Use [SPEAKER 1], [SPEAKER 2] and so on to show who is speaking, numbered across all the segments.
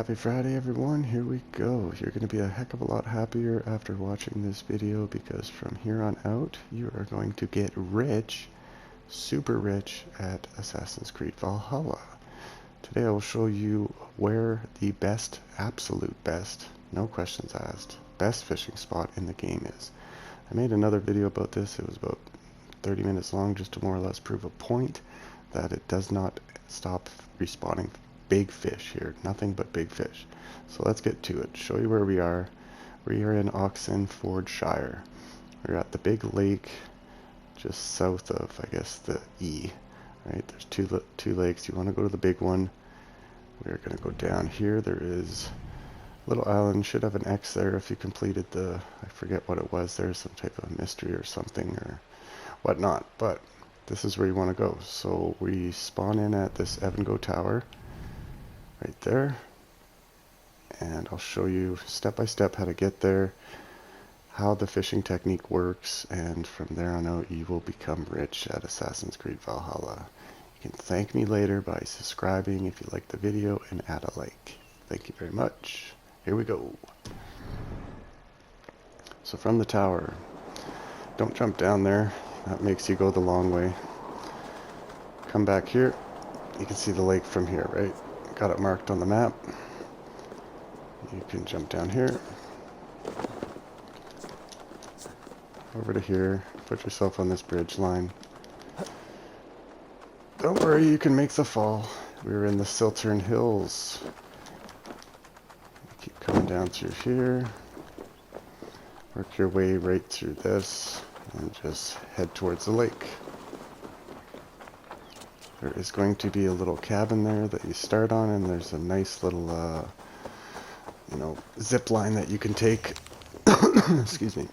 [SPEAKER 1] Happy Friday, everyone. Here we go. You're going to be a heck of a lot happier after watching this video because from here on out, you are going to get rich, super rich at Assassin's Creed Valhalla. Today I will show you where the best, absolute best, no questions asked, best fishing spot in the game is. I made another video about this. It was about 30 minutes long just to more or less prove a point that it does not stop respawning big fish here, nothing but big fish. So let's get to it. Show you where we are. We are in Oxenfordshire. We're at the big lake just south of, I guess, the E. Right, there's two lakes. You want to go to the big one. We're going to go down here. There is a little island. Should have an X there if you completed the, I forget what it was. There's some type of mystery or something or whatnot. But this is where you want to go. So we spawn in at this Evango Tower right there, and I'll show you step by step how to get there, how the fishing technique works, and from there on out you will become rich at Assassin's Creed Valhalla. You can thank me later by subscribing if you like the video and add a like. Thank you very much. Here we go. So from the tower, don't jump down there, that makes you go the long way. Come back here, you can see the lake from here, right? Got it marked on the map. You can jump down here, over to here, put yourself on this bridge line. Don't worry, you can make the fall. We're in the Siltern Hills. Keep coming down through here, work your way right through this, and just head towards the lake. There is going to be a little cabin there that you start on, and there's a nice little, zip line that you can take. Excuse me.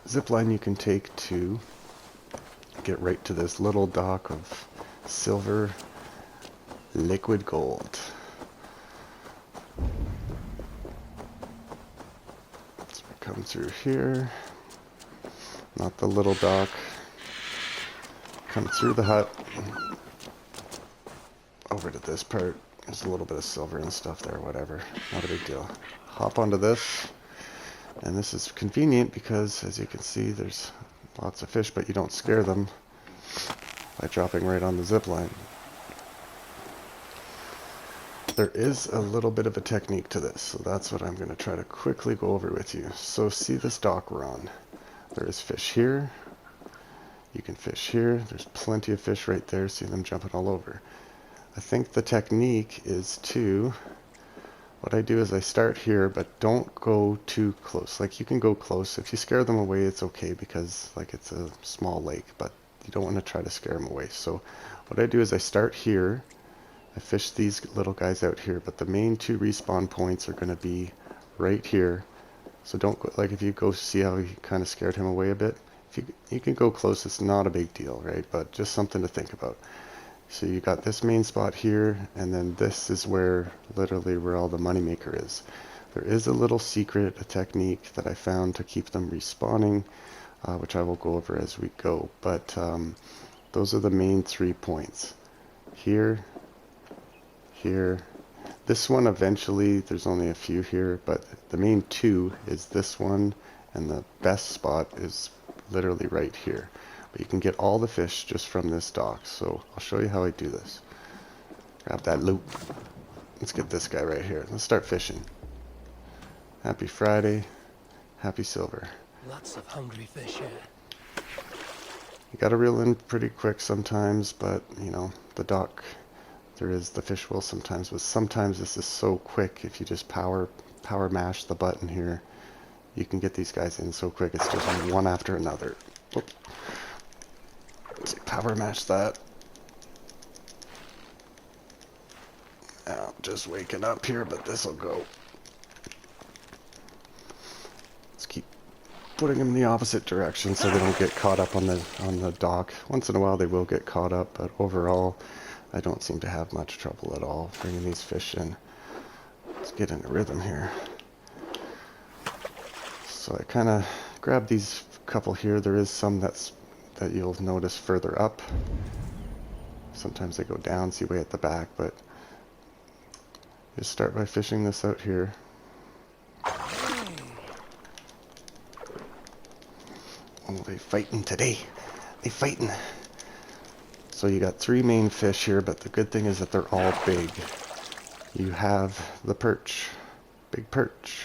[SPEAKER 1] Zip line you can take to get right to this little dock of silver liquid gold. So we come through here. Not the little dock. Come through the hut, over to this part. There's a little bit of silver and stuff there, whatever, not a big deal. Hop onto this, and this is convenient because, as you can see, there's lots of fish, but you don't scare them by dropping right on the zip line. There is a little bit of a technique to this, so that's what I'm going to try to quickly go over with you. So see this dock we're on. There is fish here. You can fish here. There's plenty of fish right there. See them jumping all over. I think the technique is to, what I do is I start here, but don't go too close. Like, you can go close. If you scare them away, it's okay because, like, it's a small lake, but you don't want to try to scare them away. So what I do is I start here. I fish these little guys out here, but the main two respawn points are going to be right here. So don't go, like, if you go see how he kind of scared him away a bit. If you can go close, it's not a big deal, right? But just something to think about. So you got this main spot here, and then this is where, literally where all the moneymaker is. There is a little secret, a technique that I found to keep them respawning, which I will go over as we go. But those are the main 3 points. Here, here. This one eventually, there's only a few here, but the main 2 is this one, and the best spot is literally right here. But you can get all the fish just from this dock. So I'll show you how I do this. Grab that loop. Let's get this guy right here. Let's start fishing. Happy Friday. Happy silver.
[SPEAKER 2] Lots of hungry fish here.
[SPEAKER 1] You gotta reel in pretty quick sometimes, but you know, the dock, there is the fish will sometimes, but sometimes this is so quick. If you just power mash the button here, you can get these guys in so quick. It's just one after another. Oops. Let's power mash that. Now, just waking up here, but this will go. Let's keep putting them in the opposite direction so they don't get caught up on the dock. Once in a while they will get caught up, but overall I don't seem to have much trouble at all bringing these fish in. Let's get in a rhythm here. So I kind of grab these couple here. There is some that you'll notice further up. Sometimes they go down, see way at the back, but Just start by fishing this out here. Oh, they fighting today. They fighting. So you got 3 main fish here, but the good thing is that they're all big. You have the perch. Big perch.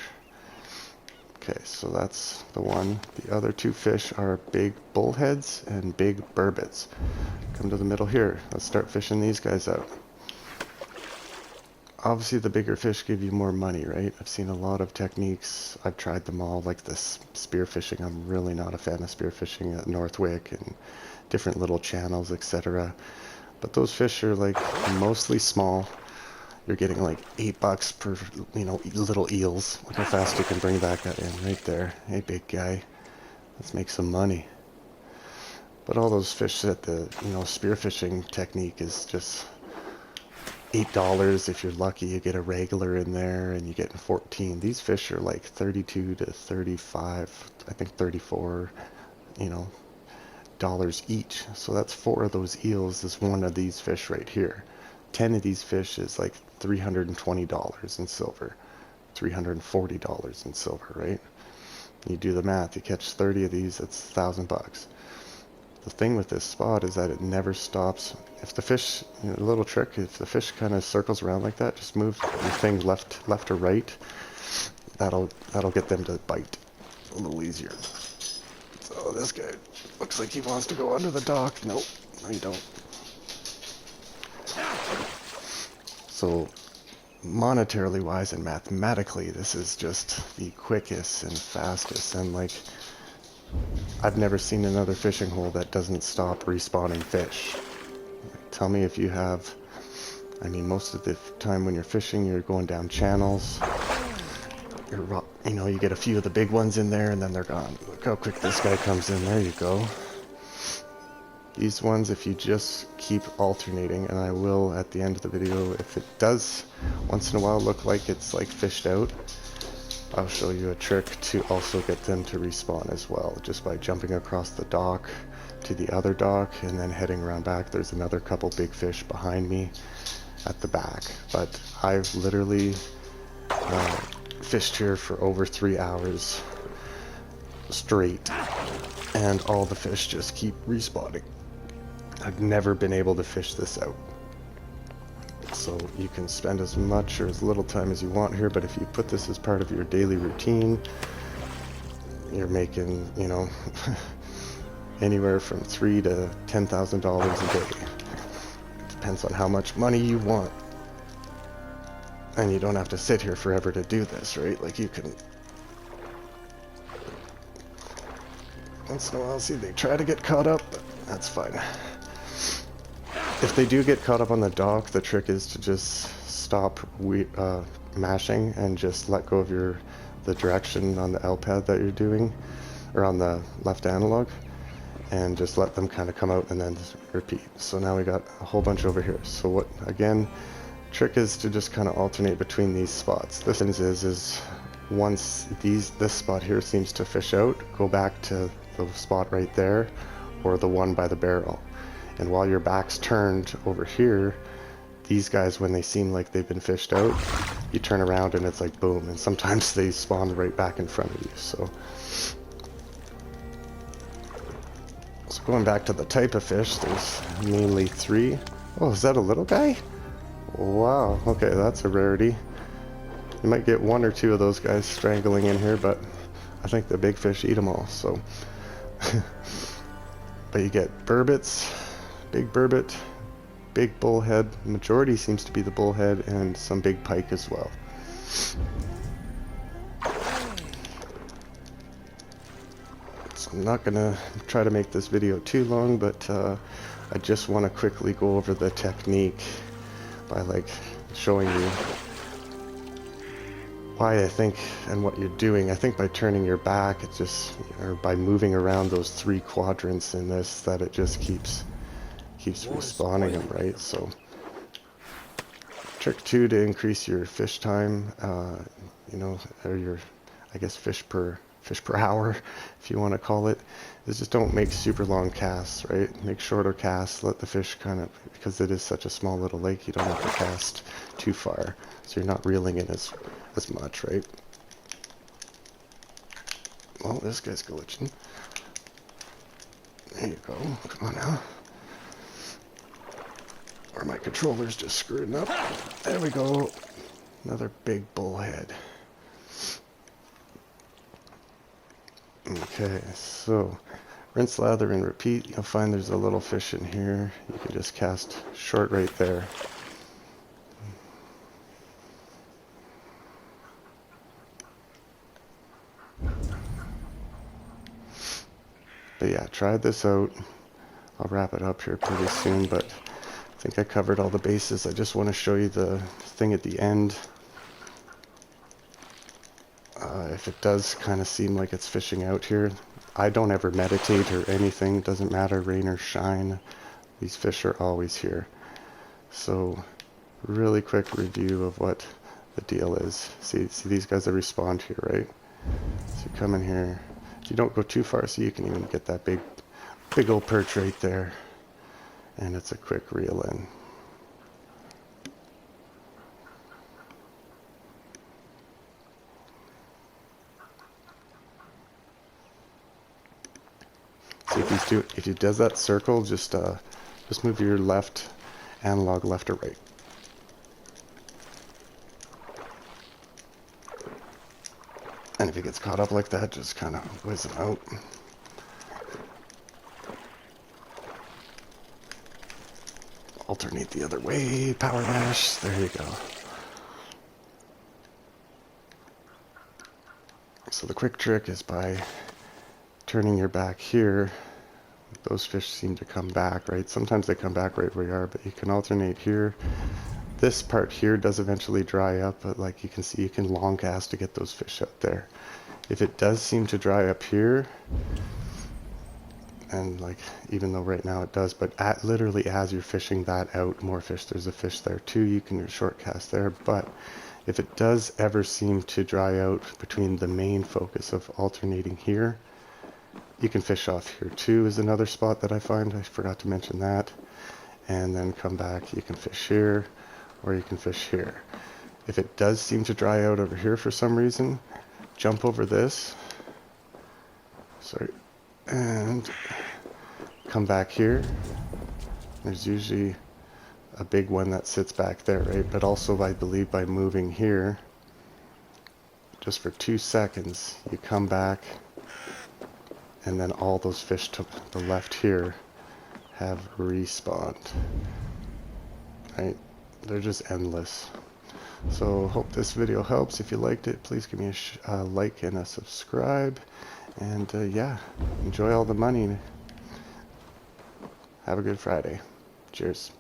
[SPEAKER 1] Okay, so that's the one. The other 2 fish are big bullheads and big burbot. Come to the middle here. Let's start fishing these guys out. Obviously the bigger fish give you more money, right? I've seen a lot of techniques. I've tried them all, like this spearfishing. I'm really not a fan of spearfishing at Northwick and different little channels, etc. But those fish are like mostly small. You're getting like $8 per, little eels. Look how fast you can bring that guy in right there. Hey, big guy. Let's make some money. But all those fish that the, spearfishing technique is just $8. If you're lucky, you get a regular in there and you get 14. These fish are like 32 to 35, I think 34, dollars each. So that's 4 of those eels is one of these fish right here. 10 of these fish is like $320 in silver, $340 in silver, right? You do the math, you catch 30 of these, that's $1,000. The thing with this spot is that it never stops. If the fish, a little trick, if the fish kind of circles around like that, just move your thing left or right. That'll get them to bite a little easier. So this guy looks like he wants to go under the dock. Nope, no you don't. So monetarily wise and mathematically, this is just the quickest and fastest, and like I've never seen another fishing hole that doesn't stop respawning fish. Tell me if you have, most of the time when you're fishing, you're going down channels. You get a few of the big ones in there and then they're gone. Look how quick this guy comes in. There you go. These ones, if you just keep alternating, and I will at the end of the video, if it does once in a while look like it's like fished out, I'll show you a trick to also get them to respawn as well, just by jumping across the dock to the other dock and then heading around back. There's another couple big fish behind me at the back, but I've literally fished here for over 3 hours straight, and all the fish just keep respawning. I've never been able to fish this out. So you can spend as much or as little time as you want here, but if you put this as part of your daily routine, you're making, anywhere from $3,000 to $10,000 a day. It depends on how much money you want. And you don't have to sit here forever to do this, right? Like you can... Once in a while, see, they try to get caught up, but that's fine. If they do get caught up on the dock, the trick is to just stop mashing and just let go of the direction on the L pad that you're doing, or on the left analog, and just let them kind of come out and then repeat. So now we got a whole bunch over here. So what, again, trick is to just kind of alternate between these spots. The thing is once this spot here seems to fish out, go back to the spot right there, or the one by the barrel. And while your back's turned over here, these guys, when they seem like they've been fished out, you turn around and it's like boom, and sometimes they spawn right back in front of you. So going back to the type of fish, there's mainly 3. Oh, is that a little guy? Wow, okay, that's a rarity. You might get 1 or 2 of those guys strangling in here, but I think the big fish eat them all, so. But you get burbots, big burbot, big bullhead. Majority seems to be the bullhead, and some big pike as well. So I'm not gonna try to make this video too long, but I just want to quickly go over the technique by like showing you why I think and what you're doing. I think by turning your back, it just, or by moving around those 3 quadrants in this, that it just keeps respawning them, right? So trick 2 to increase your fish time, or your, I guess, fish per fish per hour, if you want to call it, is just don't make super long casts, right? Make shorter casts, let the fish kind of, because it is such a small little lake, you don't have to cast too far, so you're not reeling in as much, right? Well, this guy's glitching. There you go. Come on now. Or my controller's just screwing up. There we go. Another big bullhead. Okay, so rinse, lather, and repeat. You'll find there's a little fish in here. You can just cast short right there. But yeah, try this out. I'll wrap it up here pretty soon, but I think I covered all the bases. I just want to show you the thing at the end. If it does kind of seem like it's fishing out here, I don't ever meditate or anything. Doesn't matter, rain or shine. These fish are always here. So, really quick review of what the deal is. See these guys that respawned here, right? So you come in here. You don't go too far, so you can even get that big old perch right there. And it's a quick reel in. So if he does that circle, just move your left analog left or right. And if he gets caught up like that, just kind of whiz him out. Alternate the other way, power mash, there you go. So the quick trick is by turning your back here. Those fish seem to come back, right? Sometimes they come back right where you are, but you can alternate here. This part here does eventually dry up, but like you can see, you can long cast to get those fish out there. If it does seem to dry up here, and like, even though right now it does, but literally as you're fishing that out, more fish, there's a fish there too, you can short cast there. But if it does ever seem to dry out between the main focus of alternating here, you can fish off here too, is another spot that I find. I forgot to mention that. And then come back, you can fish here, or you can fish here. If it does seem to dry out over here for some reason, jump over this. Sorry. And come back here. There's usually a big one that sits back there, right? But also, I believe, by moving here, just for 2 seconds, you come back, and then all those fish to the left here have respawned, right? They're just endless. So hope this video helps. If you liked it, please give me a like and a subscribe. And yeah, enjoy all the money. Have a good Friday. Cheers.